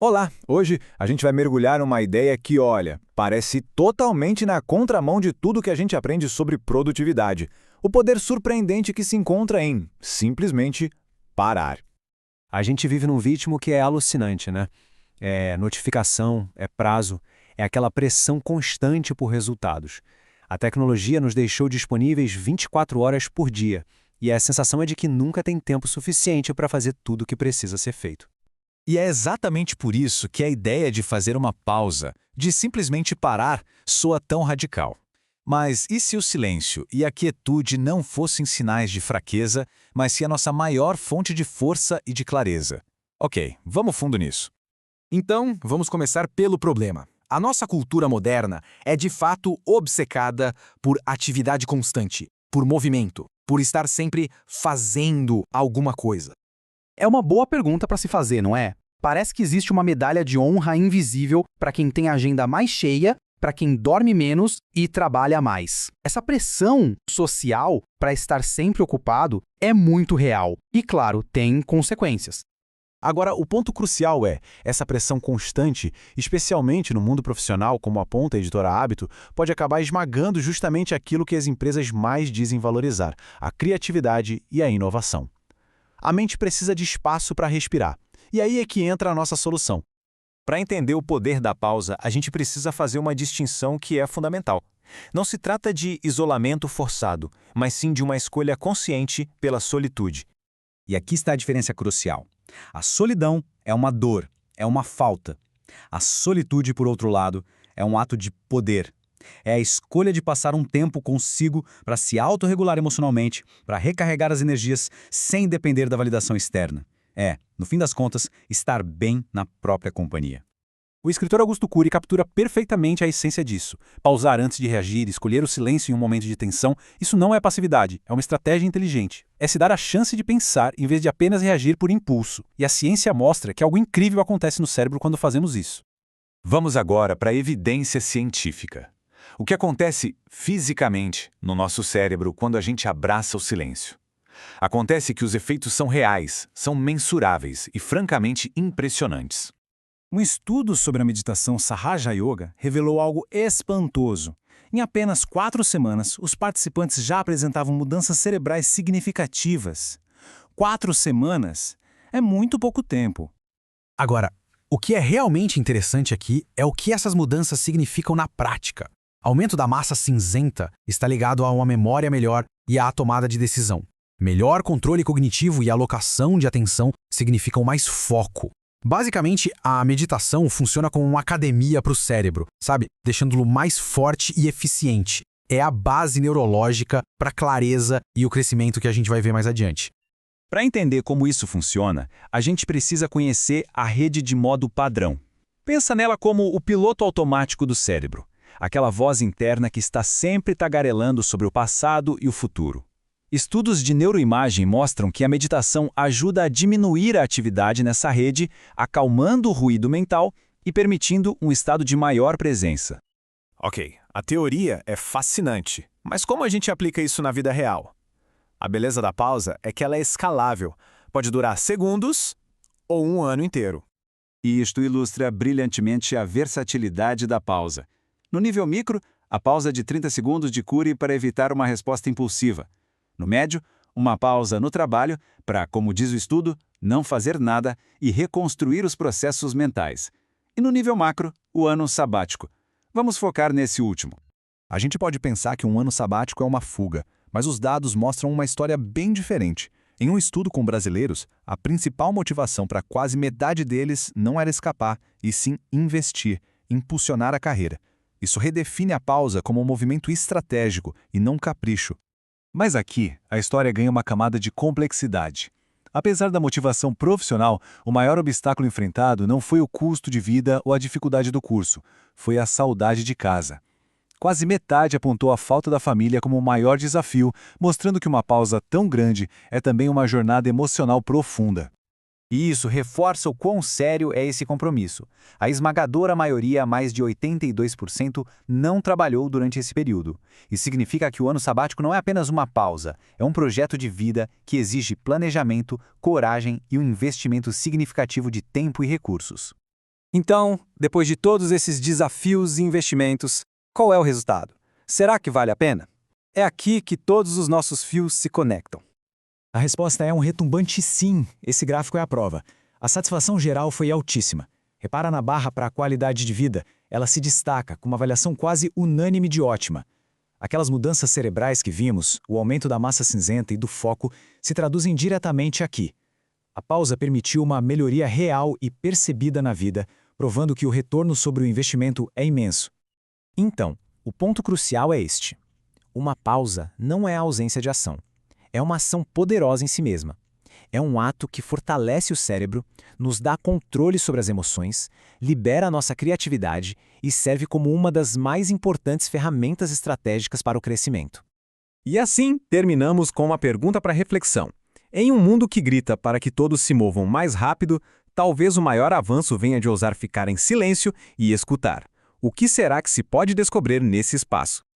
Olá! Hoje a gente vai mergulhar numa ideia que, olha, parece totalmente na contramão de tudo que a gente aprende sobre produtividade. O poder surpreendente que se encontra em, simplesmente, parar. A gente vive num ritmo que é alucinante, né? É notificação, é prazo, é aquela pressão constante por resultados. A tecnologia nos deixou disponíveis 24 horas por dia, e a sensação é de que nunca tem tempo suficiente para fazer tudo o que precisa ser feito. E é exatamente por isso que a ideia de fazer uma pausa, de simplesmente parar, soa tão radical. Mas e se o silêncio e a quietude não fossem sinais de fraqueza, mas se a nossa maior fonte de força e de clareza? Ok, vamos fundo nisso. Então, vamos começar pelo problema. A nossa cultura moderna é de fato obcecada por atividade constante, por movimento, por estar sempre fazendo alguma coisa. É uma boa pergunta para se fazer, não é? Parece que existe uma medalha de honra invisível para quem tem a agenda mais cheia, para quem dorme menos e trabalha mais. Essa pressão social para estar sempre ocupado é muito real e, claro, tem consequências. Agora, o ponto crucial é, essa pressão constante, especialmente no mundo profissional, como aponta a editora Hábito, pode acabar esmagando justamente aquilo que as empresas mais dizem valorizar, a criatividade e a inovação. A mente precisa de espaço para respirar. E aí é que entra a nossa solução. Para entender o poder da pausa, a gente precisa fazer uma distinção que é fundamental. Não se trata de isolamento forçado, mas sim de uma escolha consciente pela solitude. E aqui está a diferença crucial. A solidão é uma dor, é uma falta. A solitude, por outro lado, é um ato de poder. É a escolha de passar um tempo consigo para se autorregular emocionalmente, para recarregar as energias sem depender da validação externa. É, no fim das contas, estar bem na própria companhia. O escritor Augusto Cury captura perfeitamente a essência disso. Pausar antes de reagir, escolher o silêncio em um momento de tensão, isso não é passividade, é uma estratégia inteligente. É se dar a chance de pensar em vez de apenas reagir por impulso. E a ciência mostra que algo incrível acontece no cérebro quando fazemos isso. Vamos agora para a evidência científica. O que acontece fisicamente no nosso cérebro quando a gente abraça o silêncio? Acontece que os efeitos são reais, são mensuráveis e francamente impressionantes. Um estudo sobre a meditação Sahaja Yoga revelou algo espantoso. Em apenas 4 semanas, os participantes já apresentavam mudanças cerebrais significativas. 4 semanas é muito pouco tempo. Agora, o que é realmente interessante aqui é o que essas mudanças significam na prática. Aumento da massa cinzenta está ligado a uma memória melhor e à tomada de decisão. Melhor controle cognitivo e alocação de atenção significam mais foco. Basicamente, a meditação funciona como uma academia para o cérebro, sabe? Deixando-o mais forte e eficiente. É a base neurológica para a clareza e o crescimento que a gente vai ver mais adiante. Para entender como isso funciona, a gente precisa conhecer a rede de modo padrão. Pensa nela como o piloto automático do cérebro, aquela voz interna que está sempre tagarelando sobre o passado e o futuro. Estudos de neuroimagem mostram que a meditação ajuda a diminuir a atividade nessa rede, acalmando o ruído mental e permitindo um estado de maior presença. Ok, a teoria é fascinante, mas como a gente aplica isso na vida real? A beleza da pausa é que ela é escalável, pode durar segundos ou um ano inteiro. E isto ilustra brilhantemente a versatilidade da pausa. No nível micro, a pausa de 30 segundos de Cury para evitar uma resposta impulsiva. No médio, uma pausa no trabalho para, como diz o estudo, não fazer nada e reconstruir os processos mentais. E no nível macro, o ano sabático. Vamos focar nesse último. A gente pode pensar que um ano sabático é uma fuga, mas os dados mostram uma história bem diferente. Em um estudo com brasileiros, a principal motivação para quase metade deles não era escapar, e sim investir, impulsionar a carreira. Isso redefine a pausa como um movimento estratégico e não capricho. Mas aqui, a história ganha uma camada de complexidade. Apesar da motivação profissional, o maior obstáculo enfrentado não foi o custo de vida ou a dificuldade do curso, foi a saudade de casa. Quase metade apontou a falta da família como o maior desafio, mostrando que uma pausa tão grande é também uma jornada emocional profunda. E isso reforça o quão sério é esse compromisso. A esmagadora maioria, mais de 82%, não trabalhou durante esse período. Isso significa que o ano sabático não é apenas uma pausa, é um projeto de vida que exige planejamento, coragem e um investimento significativo de tempo e recursos. Então, depois de todos esses desafios e investimentos, qual é o resultado? Será que vale a pena? É aqui que todos os nossos fios se conectam. A resposta é um retumbante sim. Esse gráfico é a prova. A satisfação geral foi altíssima. Repara na barra para a qualidade de vida. Ela se destaca, com uma avaliação quase unânime de ótima. Aquelas mudanças cerebrais que vimos, o aumento da massa cinzenta e do foco, se traduzem diretamente aqui. A pausa permitiu uma melhoria real e percebida na vida, provando que o retorno sobre o investimento é imenso. Então, o ponto crucial é este. Uma pausa não é a ausência de ação. É uma ação poderosa em si mesma. É um ato que fortalece o cérebro, nos dá controle sobre as emoções, libera a nossa criatividade e serve como uma das mais importantes ferramentas estratégicas para o crescimento. E assim, terminamos com uma pergunta para reflexão. Em um mundo que grita para que todos se movam mais rápido, talvez o maior avanço venha de ousar ficar em silêncio e escutar. O que será que se pode descobrir nesse espaço?